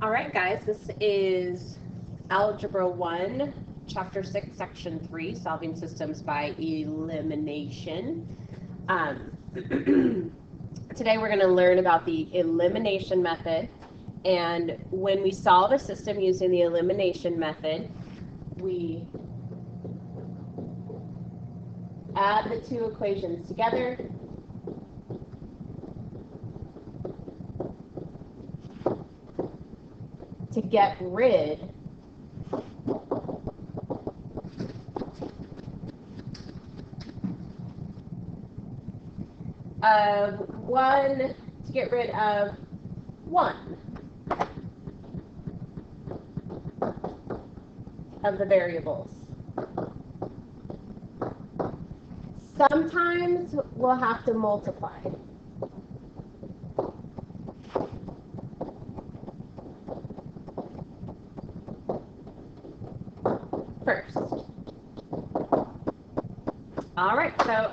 All right, guys, this is Algebra 1, Chapter 6, Section 3, Solving Systems by Elimination. Today we're going to learn about the elimination method, and when we solve a system using the elimination method, we add the two equations together to get rid of one of the variables. Sometimes we'll have to multiply. First. All right, so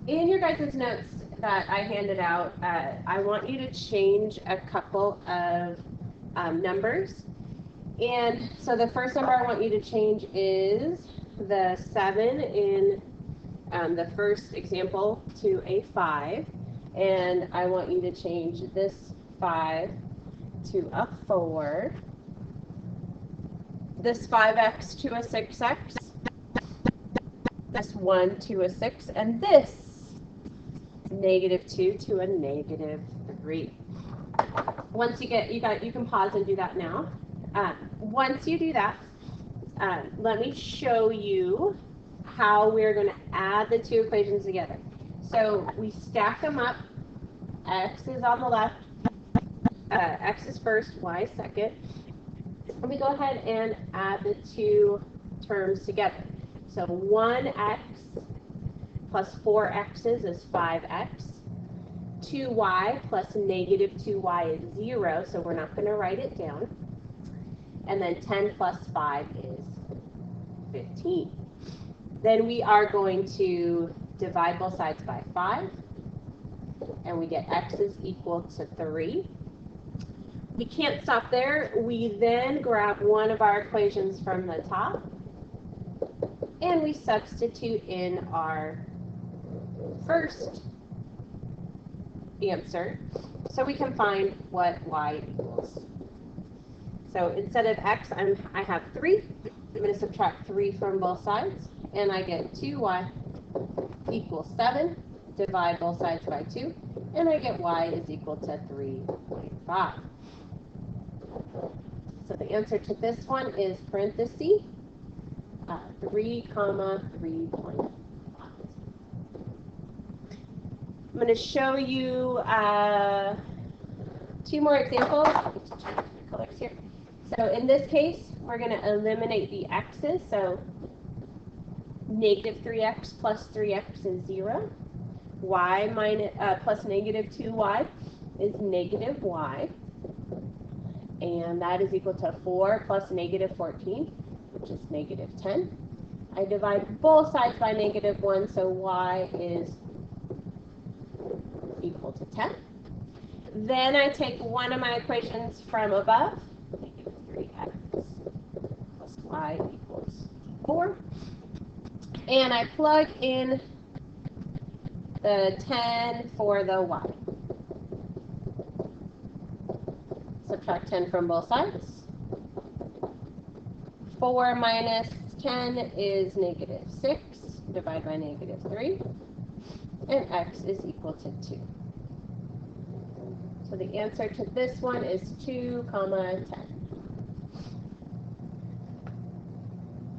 in your guys' notes that I handed out, I want you to change a couple of numbers. And so the first number I want you to change is the 7 in the first example to a 5. And I want you to change this 5 to a 4. This 5x to a 6x. This 1 to a 6. And this -2 to a -3. Once you can pause and do that now. Once you do that, let me show you how we're going to add the two equations together. So we stack them up. X is on the left. X is first, y is second. And we go ahead and add the two terms together. So 1x plus 4x's is 5x. 2y plus -2y is 0, so we're not going to write it down. And then 10 plus 5 is 15. Then we are going to divide both sides by 5, and we get x is equal to 3. We can't stop there. We then grab one of our equations from the top, and we substitute in our first answer so we can find what y equals. So instead of x, I have 3. I'm going to subtract 3 from both sides, and I get 2y equals 7. Divide both sides by 2, and I get y is equal to 3.5. So the answer to this one is parentheses 3, 3.5. I'm going to show you 2 more examples. Change the colors here. So in this case, we're going to eliminate the x's. So -3x plus 3x is 0. Y plus -2y is -y. And that is equal to 4 plus -14, which is -10. I divide both sides by -1, so y is equal to 10. Then I take one of my equations from above, -3x plus y equals 4, and I plug in the 10 for the y. Subtract 10 from both sides. 4 minus 10 is -6. Divide by -3. And x is equal to 2. So the answer to this one is 2, 10.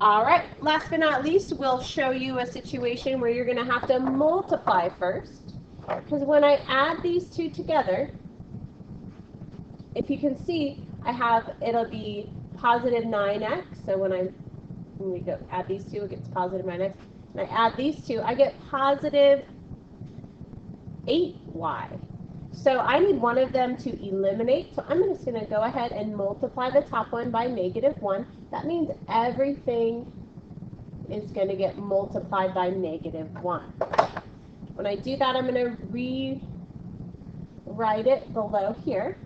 All right, last but not least, we'll show you a situation where you're going to have to multiply first. Because when I add these two together, if you can see, it'll be positive 9x. So when we go add these two, it gets positive 9x. And I add these two, I get positive 8y. So I need one of them to eliminate. So I'm just going to go ahead and multiply the top one by -1. That means everything is going to get multiplied by -1. When I do that, I'm going to rewrite it below here.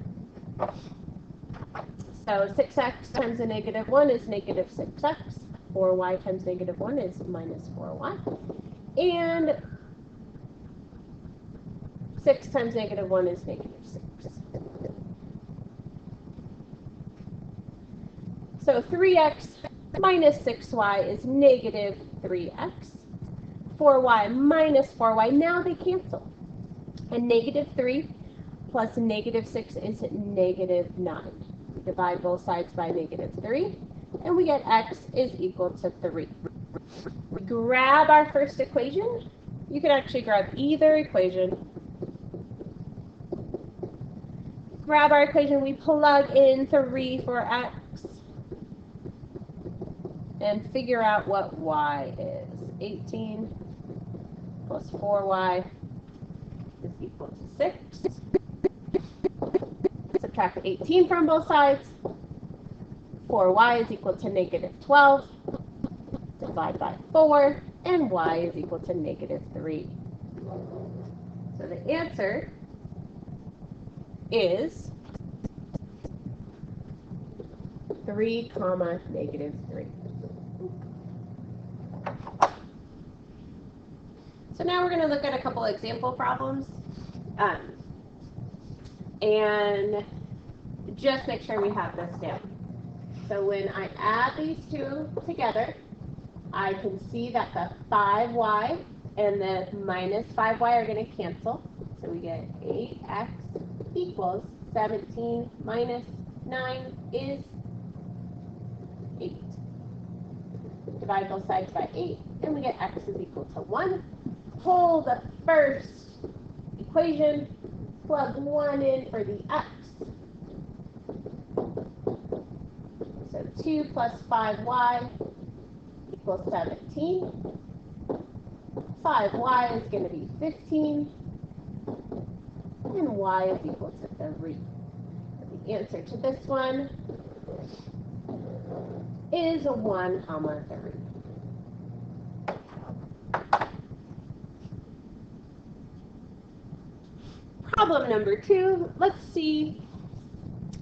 So 6x times a negative 1 is negative 6x. 4y times negative 1 is minus 4y. And 6 times negative 1 is negative 6. So 3x minus 6y is negative 3x. 4y minus 4y, now they cancel. And negative 3 plus negative 6 is negative 9. We divide both sides by negative 3, and we get x is equal to 3. We grab our first equation. You can actually grab either equation. Grab our equation, we plug in 3 for x, and figure out what y is. 18 plus 4y is equal to 6. Subtract 18 from both sides. 4y is equal to negative 12. Divide by 4, and y is equal to negative 3. So the answer is 3, negative 3. So now we're going to look at a couple example problems. And just make sure we have this down. So when I add these two together, I can see that the 5y and the minus 5y are going to cancel. So we get 8x equals 17 minus 9 is 8. Divide both sides by 8, and we get x is equal to 1. Pull the first equation, plug 1 in for the x. So 2 plus 5y equals 17. 5y is going to be 15. And y is equal to 3. The answer to this one is 1, 3. Problem number 2, let's see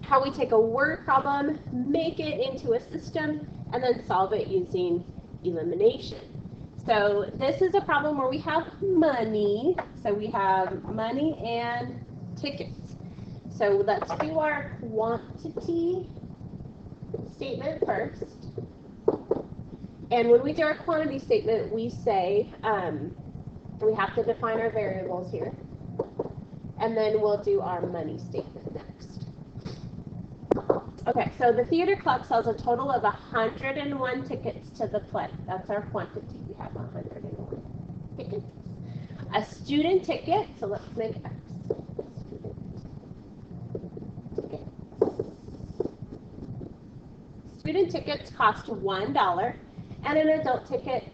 how we take a word problem, make it into a system, and then solve it using elimination. So this is a problem where we have money. So we have money and tickets. So let's do our quantity statement first. And when we do our quantity statement, we say we have to define our variables here. And then we'll do our money statement next. Okay, so the theater club sells a total of 101 tickets to the play. That's our quantity. We have 101 tickets. A student ticket, so let's make X. Student tickets cost $1, and an adult ticket,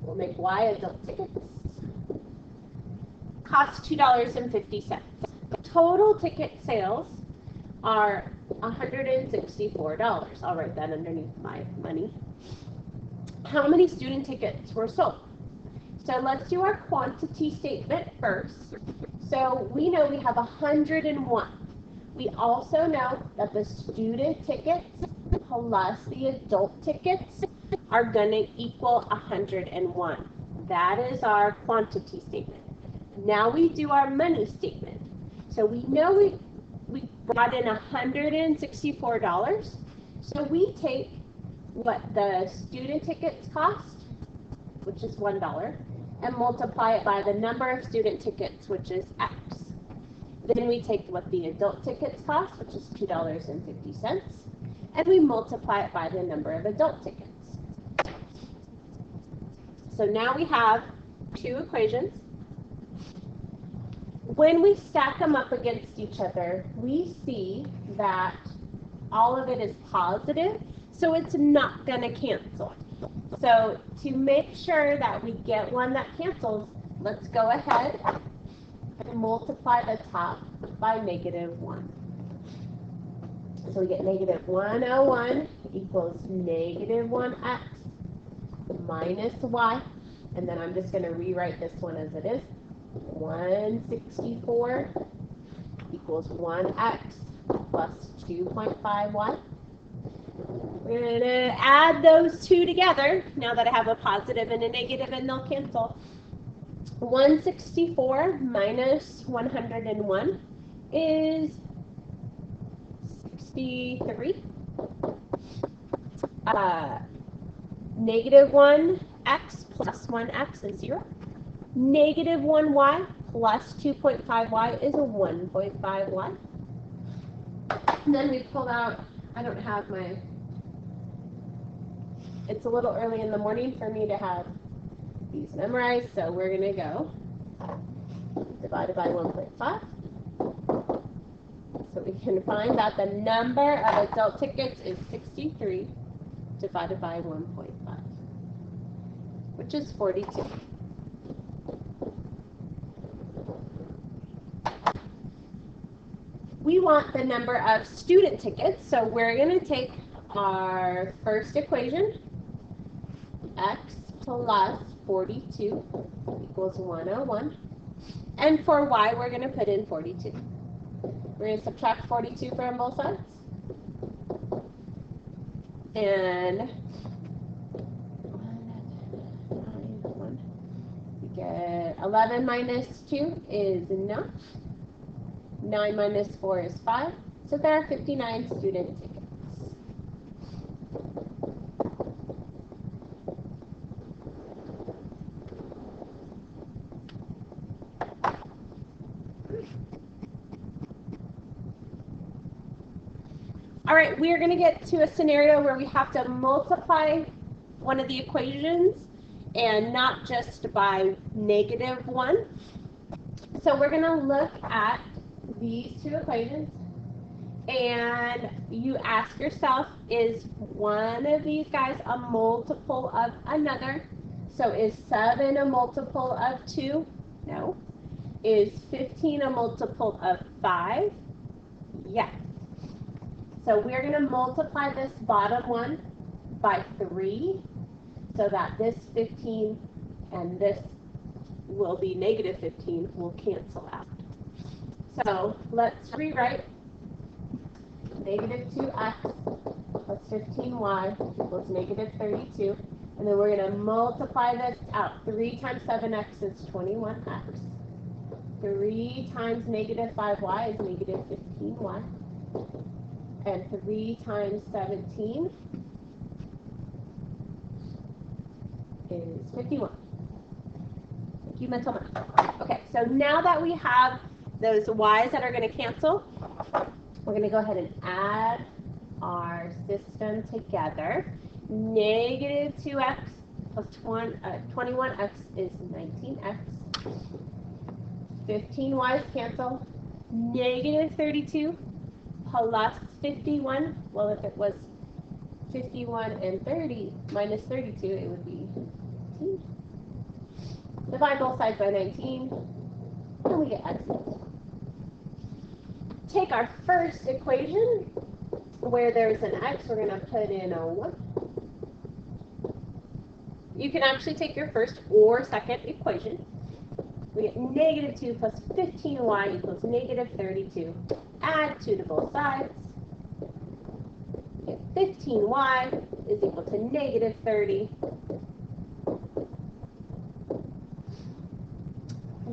we'll make Y adult tickets, cost $2.50. Total ticket sales are $164. I'll write that underneath my money. How many student tickets were sold? So let's do our quantity statement first. So we know we have 101. We also know that the student tickets plus the adult tickets are going to equal 101. That is our quantity statement. Now we do our money statement. So we know we brought in $164. So we take what the student tickets cost, which is $1, and multiply it by the number of student tickets, which is X. Then we take what the adult tickets cost, which is $2.50, and we multiply it by the number of adult tickets. So now we have two equations. When we stack them up against each other, we see that all of it is positive, so it's not going to cancel. So to make sure that we get one that cancels, let's go ahead and multiply the top by -1. So we get -101 equals -1x minus y, and then I'm just going to rewrite this one as it is. 164 equals 1x plus 2.5y. We're going to add those two together now that I have a positive and a negative, and they'll cancel. 164 minus 101 is 63. Negative 1x plus 1x is 0. Negative 1y plus 2.5y is a 1.5y. And then we pulled out, I don't have my, it's a little early in the morning for me to have these memorized, so we're going to go divided by 1.5. So we can find that the number of adult tickets is 63 divided by 1.5, which is 42. We want the number of student tickets, so we're going to take our first equation, x plus 42 equals 101. And for y, we're going to put in 42. We're going to subtract 42 from both sides. And we get 11 minus 2 is 9. 9 minus 4 is 5. So there are 59 student tickets. All right, we are going to get to a scenario where we have to multiply one of the equations and not just by -1. So we're going to look at these two equations, and you ask yourself, is one of these guys a multiple of another? So is 7 a multiple of 2? No. Is 15 a multiple of 5? Yes. So we're going to multiply this bottom one by 3 so that this 15 and this will be -15 will cancel out. So let's rewrite -2x plus 15y equals -32. And then we're going to multiply this out. 3 times 7x is 21x. 3 times -5y is -15y. And 3 times 17 is 51. Thank you, mental math. Okay, so now that we have those y's that are going to cancel, we're going to go ahead and add our system together. -2x plus 21x is 19x. 15y's cancel. -32 plus 51, well, if it was 51 and 30 minus 32, it would be 19. Divide both sides by 19, and we get x. Take our first equation, where there's an x, we're going to put in a 1. You can actually take your first or second equation. We get -2 plus 15y equals -32. Add 2 to both sides. Get 15y is equal to -30.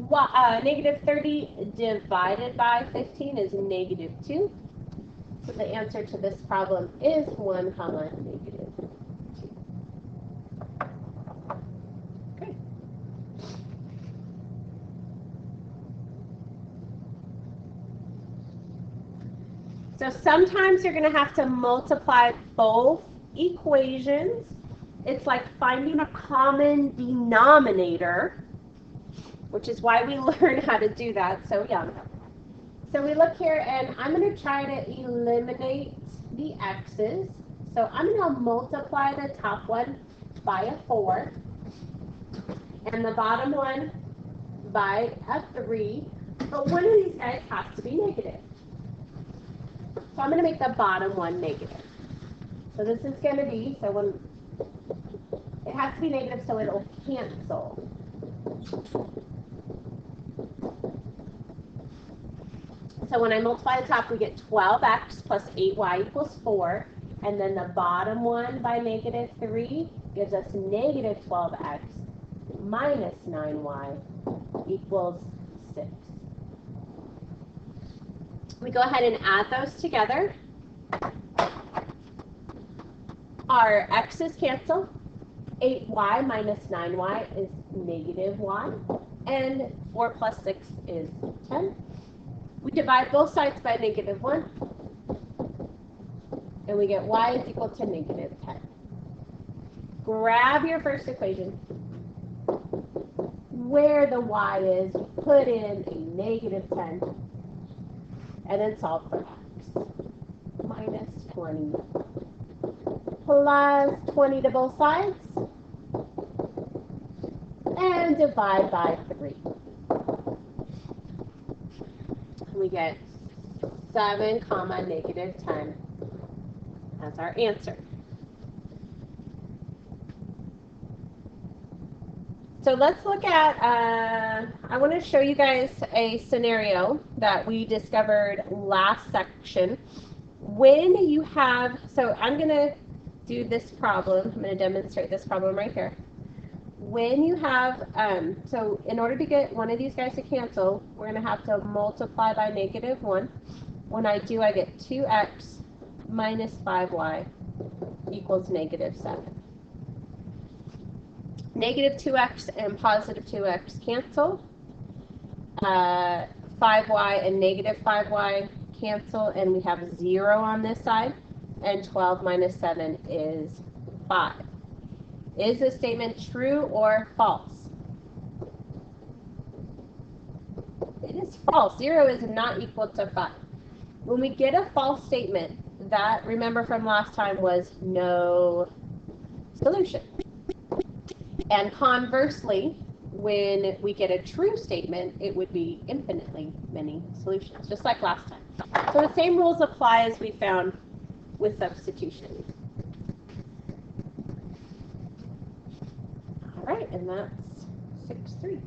-30 divided by 15 is -2. So the answer to this problem is 1, -2. Okay. So sometimes you're going to have to multiply both equations. It's like finding a common denominator, which is why we learn how to do that so young. So we look here, and I'm going to try to eliminate the x's. So I'm going to multiply the top one by a 4, and the bottom one by a 3, but one of these guys has to be negative. So I'm going to make the bottom one negative. So this is going to be, so when it has to be negative, so it'll cancel. So when I multiply the top, we get 12x plus 8y equals 4. And then the bottom one by negative 3 gives us negative 12x minus 9y equals 6. We go ahead and add those together. Our x's cancel. 8y minus 9y is negative y. And 4 plus 6 is 10. We divide both sides by negative 1. And we get y is equal to negative 10. Grab your first equation. Where the y is, put in a negative 10. And then solve for x. Minus 20. Plus 20 to both sides. And divide by 3. We get 7 comma negative 10 as our answer. So let's look at, I want to show you guys a scenario that we discovered last section. When you have, so I'm going to do this problem. I'm going to demonstrate this problem right here. When you have, so in order to get one of these guys to cancel, we're going to have to multiply by negative 1. When I do, I get 2x minus 5y equals negative 7. Negative 2x and positive 2x cancel. 5y and negative 5y cancel, and we have 0 on this side. And 12 minus 7 is 5. Is this statement true or false? It is false. 0 is not equal to 5. When we get a false statement, that, remember from last time, was no solution. And conversely, when we get a true statement, it would be infinitely many solutions, just like last time. So the same rules apply as we found with substitution. All right, and that's 6-3.